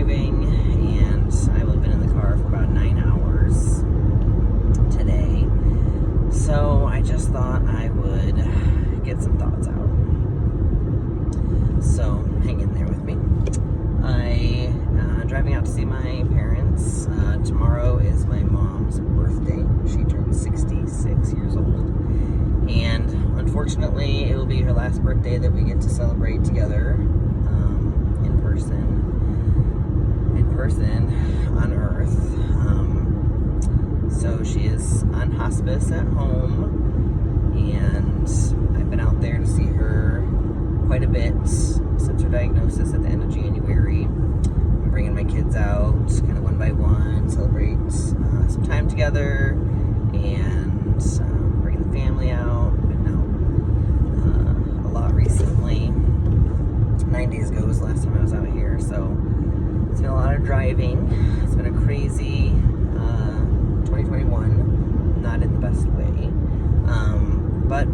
driving, and I've only been in the car for about 9 hours today. So I just thought I would get some thoughts out. So hang in there with me. I'm driving out to see my parents. Tomorrow is my mom's birthday. She turned 66 years old. And unfortunately, it will be her last birthday that we get to celebrate together in person on Earth. So she is on hospice at home, and I've been out there to see her quite a bit since her diagnosis at the end of January. I'm bringing my kids out kind of one by one, celebrate some time together, and bringing the family out. Been out a lot recently. 9 days ago was the last time I was out here, so it's been a lot of driving. It's been a crazy 2021, not in the best way. But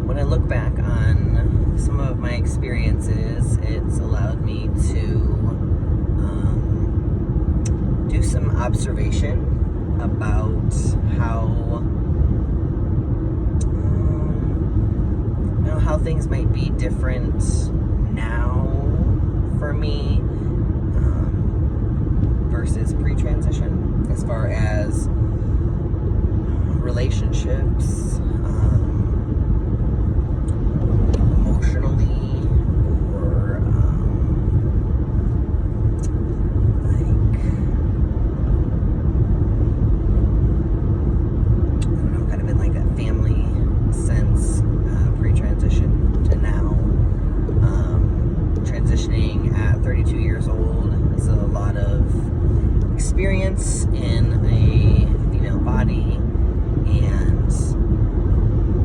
when I look back on some of my experiences, it's allowed me to do some observation about how things might be different now for me versus pre-transition, as far as relationships, emotionally, or kind of in like that family sense, pre-transition to now. Transitioning at 32 years old is a lot of experience in a female body, and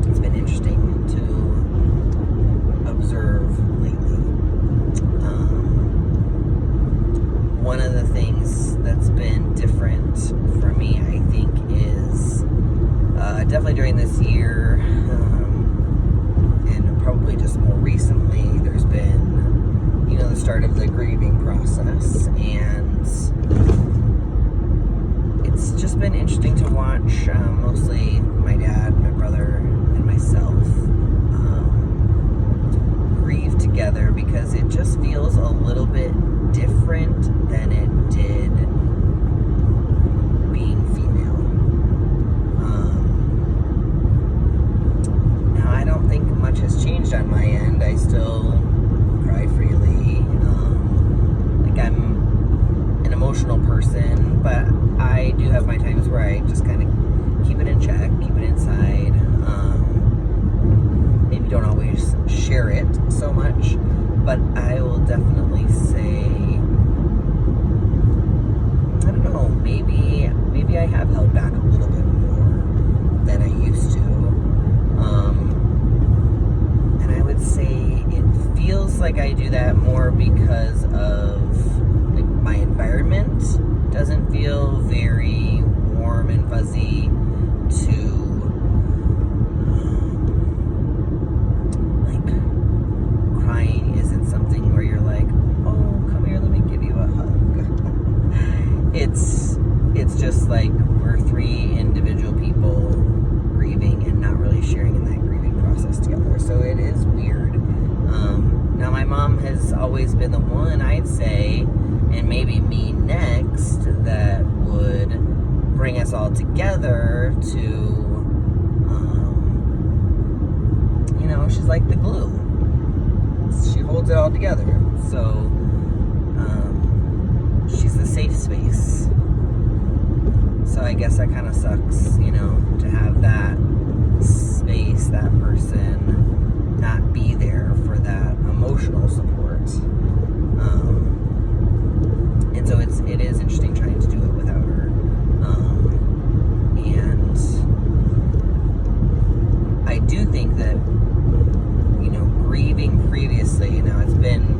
it's been interesting to observe lately. One of the things that's been different for me, I think, is definitely during this year, and probably just more recently, there's been, the start of the grieving process, and it's just been interesting to watch mostly my dad, my brother, and myself grieve together, because it just feels a little bit different than it did being female. Now, I don't think much has changed on my end. I still cry freely. I'm an emotional person, but I do have my times where I just kind of keep it in check, keep it inside. Maybe don't always share it so much, but I will definitely say, I don't know, maybe I have held back a little bit more than I used to. And I would say it feels like I do that more because of my environment doesn't feel very warm and fuzzy to crying isn't something where you're like, oh, come here, let me give you a hug. It's just like we're three individual people grieving and not really sharing in that grieving process together. So it is weird. Now, my mom has always been the one, I'd say, and maybe me next, that would bring us all together to, she's like the glue. She holds it all together. So, she's the safe space. So I guess that kind of sucks, to have that space, that person not be there for that emotional support. And so it is interesting trying to do it without her. And I do think that, grieving previously, it's been,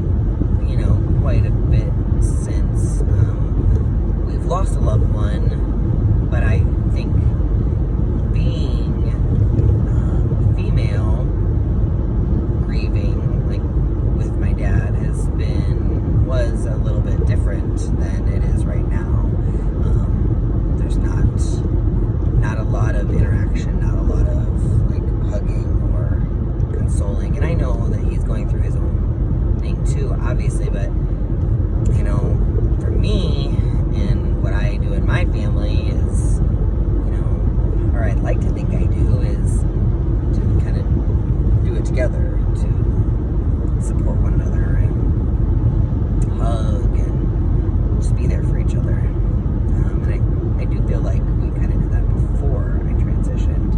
quite a bit since we've lost a loved one, but I think being female, grieving, like with my dad, was a little bit than it is right now. There's not a lot of interaction, not a lot of like hugging or consoling. And I know that he's going through his own thing too, obviously, but you know, for me and what I do in my family is, you know, or I'd like to think I do, is to kind of do it together, to support one another and hug and just be there for each other. And I do feel like we kind of did that before I transitioned.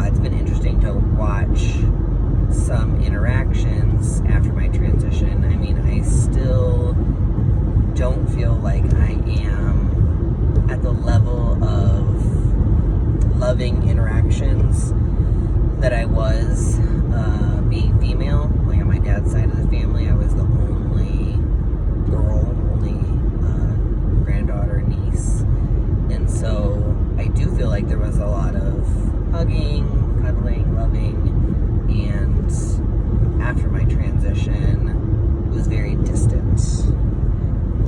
It's been interesting to watch some interactions after my transition. I mean, I still don't feel like I am at the level of loving interactions that I was being female. Like on my dad's side of the family, I was the only girl, only granddaughter, niece. And so I do feel like there was a lot of hugging, cuddling, loving, and after my transition, it was very distant.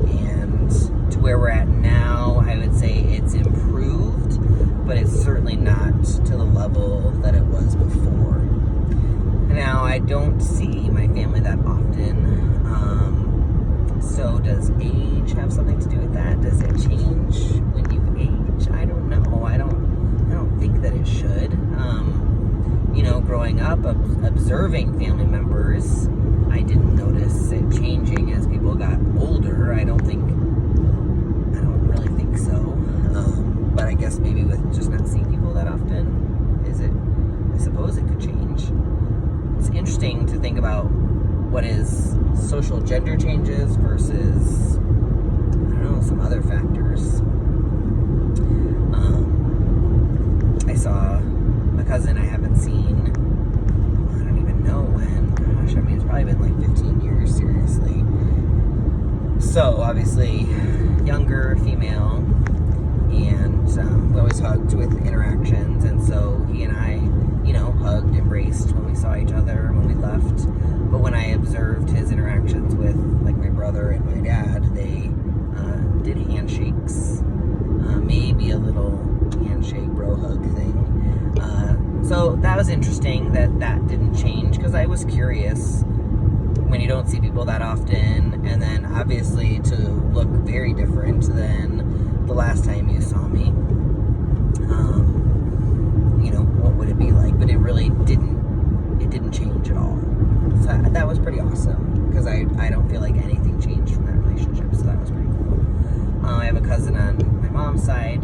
And to where we're at now, I would say it's improved, but it's certainly not to the level that it was before. Now, I don't see my family that often. So does age have something to do with that? Does it change when you age? I don't know. I don't think that it should. You know, growing up, observing family members, I didn't notice it changing as people got older. I don't really think so. But I guess maybe with just not seeing people that often, I suppose it could change. It's interesting to think about what is social gender changes versus, I don't know, some other factors. I saw a cousin I haven't seen, I don't even know when. Gosh, I mean, it's probably been like 15 years, seriously. So, obviously, younger, female, and we always hugged with interactions, and so he and I, you know, hugged, embraced when we saw each other, when we left. But when I observed his interactions with, like, my brother and my dad, they did handshakes, maybe a little handshake, bro hug thing. So that was interesting that didn't change, because I was curious when you don't see people that often, and then obviously to look very different than the last time you saw me. You know, what would it be like? But it really didn't change at all. So that was pretty awesome, because I don't feel like anything changed from that relationship, so that was pretty cool. I have a cousin on my mom's side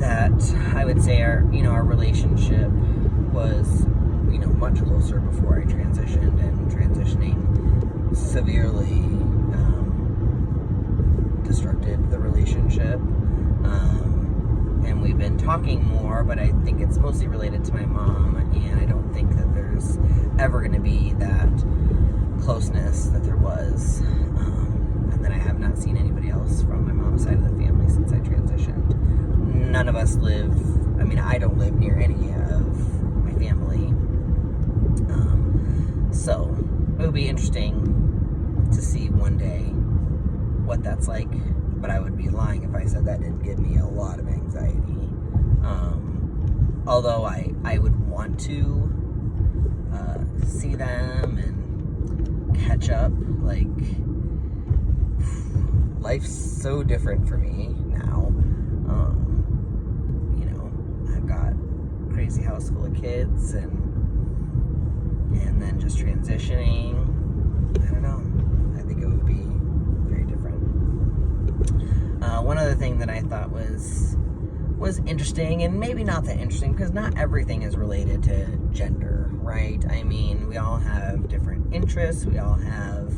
that I would say our relationship was, you know, much closer before I transitioned, and transitioning severely disrupted the relationship. And we've been talking more, but I think it's mostly related to my mom, and I don't think that there's ever going to be that closeness that there was. And then I have not seen anybody else from my mom's side of the family since I transitioned. None of us live, I mean, I don't live near any of my family. So it would be interesting to see one day what that's like, but I would be lying if I said that didn't give me a lot of anxiety. Although I would want to see them and catch up. Like, life's so different for me now. You know, I've got a crazy house full of kids, and then just transitioning. I don't know. I think it would be very different. One other thing that I thought was interesting, and maybe not that interesting, because not everything is related to gender, right? I mean, we all have different interests, we all have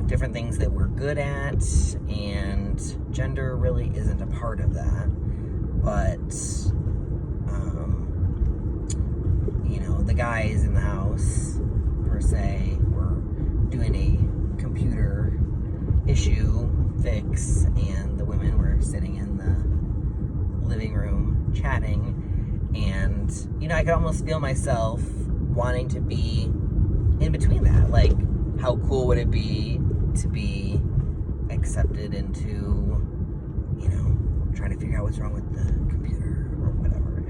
different things that we're good at, and gender really isn't a part of that. But you know, the guys in the house, per se, were doing a computer issue fix, and the women were sitting in the living room chatting. And, you know, I could almost feel myself wanting to be in between that. Like, how cool would it be to be a accepted into, trying to figure out what's wrong with the computer or whatever.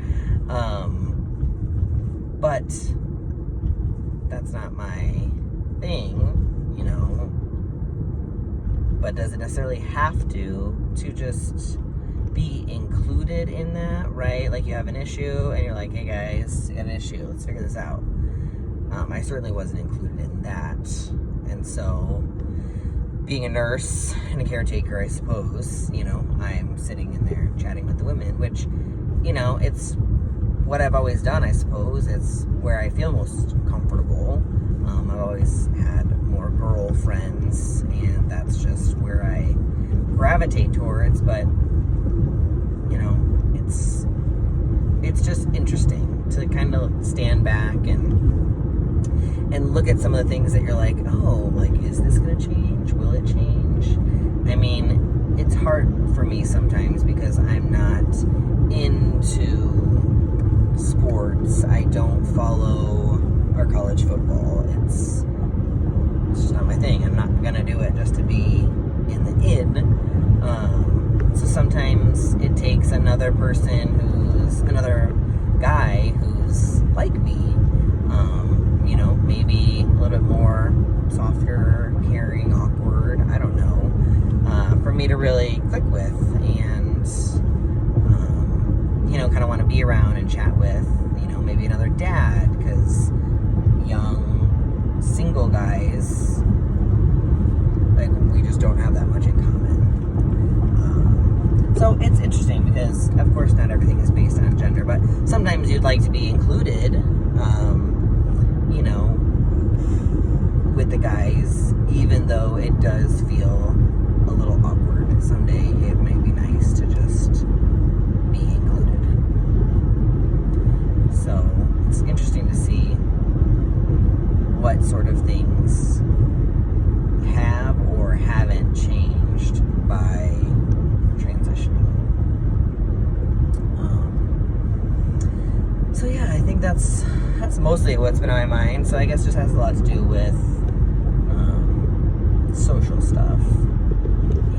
But that's not my thing, but does it necessarily have to just be included in that, right? Like you have an issue and you're like, hey guys, I got an issue, let's figure this out. I certainly wasn't included in that. And so being a nurse and a caretaker, I suppose, I'm sitting in there chatting with the women, which, it's what I've always done, I suppose. It's where I feel most comfortable. I've always had more girl friends, and that's just where I gravitate towards, but, it's just interesting to kind of stand back and look at some of the things that you're like, oh, like, is this going to change? Will it change? I mean, it's hard for me sometimes because I'm not into sports. I don't follow our college football. It's just not my thing. I'm not going to do it just to be in the so sometimes it takes another guy who's like me, maybe a little bit more softer, caring, awkward, I don't know, for me to really click with and, kind of want to be around and chat with, maybe another dad, because young, single guys, like, we just don't have that much in common. So it's interesting because, of course, not everything is based on gender, but sometimes you'd like to be included, with the guys, even though it does feel a little awkward. Someday it may be nice to just be included. So it's interesting to see what sort of things have or haven't changed by transitioning. So yeah, I think that's mostly what's been on my mind. So I guess it just has a lot to do with social stuff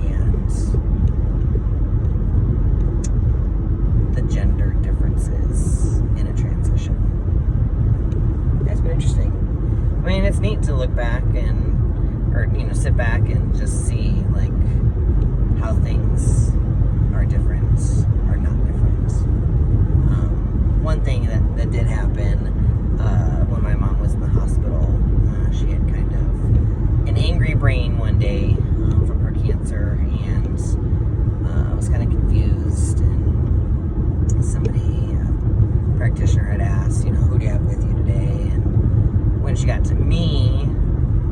and the gender differences in a transition. It's been interesting. I mean, it's neat to look back or sit back and just see, like, how things are different or not different. One thing that did happen when my mom was in the hospital, she had kind of an angry brain one day from her cancer, and I was kind of confused, and somebody, a practitioner, had asked, who do you have with you today? And when she got to me,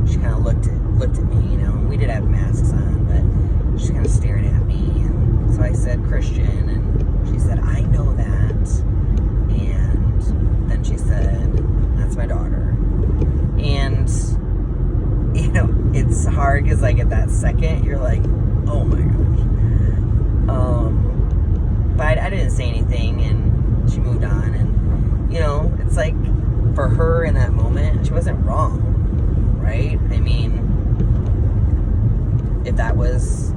she kind of looked at me, and we did have masks on, but she kind of stared at me, and so I said Christian, and she said, I know that, and then she said, that's my daughter. And it's hard because, like, at that second, you're like, oh my gosh. But I didn't say anything, and she moved on, and, it's like, for her in that moment, she wasn't wrong, right? I mean, if that was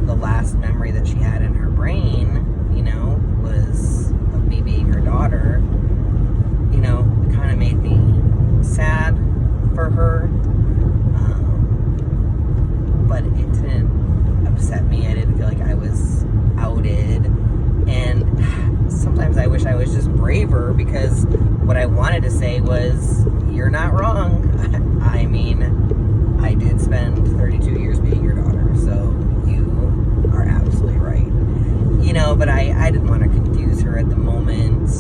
the last memory that she had in her brain, was of me being her daughter, it kind of made me sad for her. But it didn't upset me. I didn't feel like I was outed. And sometimes I wish I was just braver, because what I wanted to say was, you're not wrong. I mean, I did spend 32 years being your daughter, so you are absolutely right. But I didn't want to confuse her at the moment,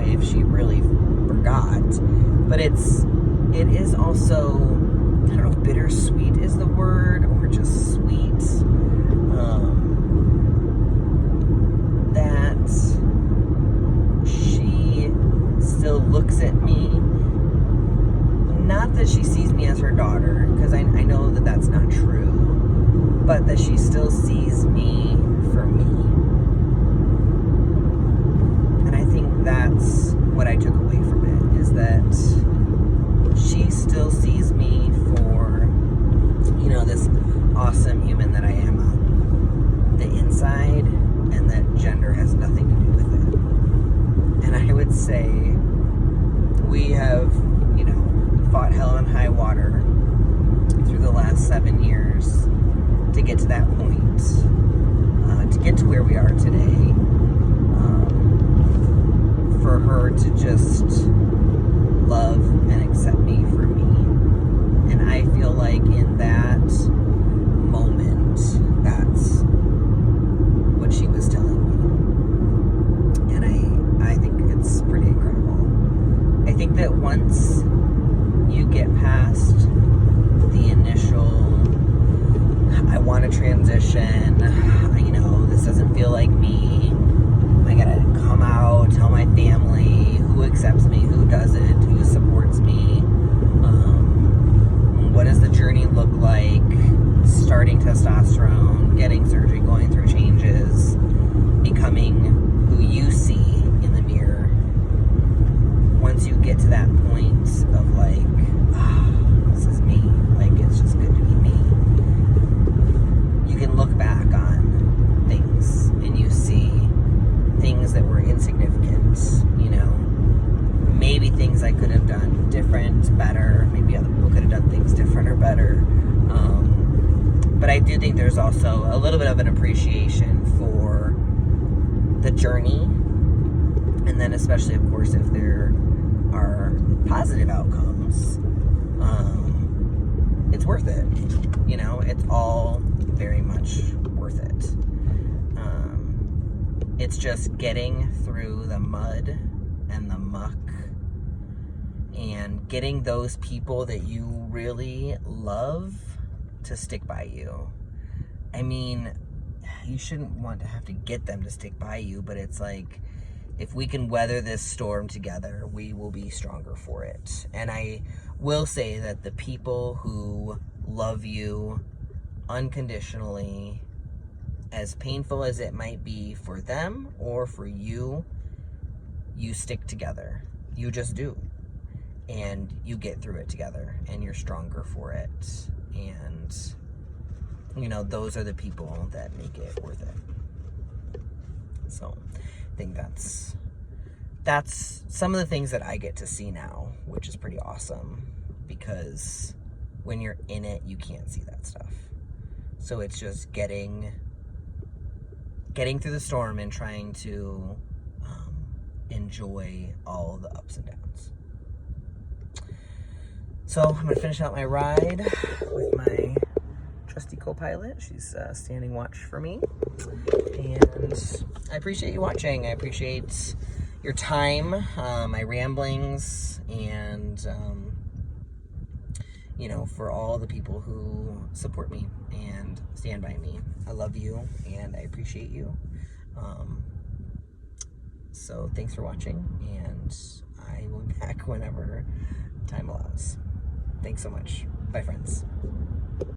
if she really forgot. But it is also, I don't know if bittersweet is the word, or just sweet, that she still looks at me, not that she sees me as her daughter, because I know that that's not true, but that she still sees me for me. And I think that's what I took away from it, is that she still sees me for, this awesome human that say we have, you know, fought hell and high water through the last 7 years to get to that point, to get to where we are today. For her to just love and accept me for me. And I feel like in that moment, that's what she was telling me. And I think it's pretty incredible. I think that once you get past the initial, I want to transition, you know, this doesn't feel like me, I gotta come out, tell my family who accepts me, who doesn't, who supports me, what does the journey look like, starting testosterone, getting surgery, going through changes, becoming who you see in the mirror. Once you get to that point of like, this is me, like it's just good to be me, you can look back on things and you see things that were insignificant, you know, maybe things I could have done different, better, maybe other people could have done things different or better, but I do think there's also a little bit of an appreciation for the journey, and then especially, of course, if there are positive outcomes, it's worth it, you know, it's all very much worth it. It's just getting through the mud and the muck and getting those people that you really love to stick by you. I mean, you shouldn't want to have to get them to stick by you, but it's like, if we can weather this storm together, we will be stronger for it. And I will say that the people who love you unconditionally, as painful as it might be for them or for you, you stick together. You just do. And you get through it together, and you're stronger for it. And, you know, those are the people that make it worth it. So I think that's some of the things that I get to see now, which is pretty awesome, because when you're in it, you can't see that stuff. So it's just getting through the storm and trying to enjoy all the ups and downs. So I'm gonna finish out my ride with my trusty co-pilot. She's standing watch for me, and I appreciate you watching. I appreciate your time, my ramblings, and you know, for all the people who support me and stand by me. I love you and I appreciate you. So thanks for watching, and I will be back whenever time allows. Thanks so much. Bye, friends.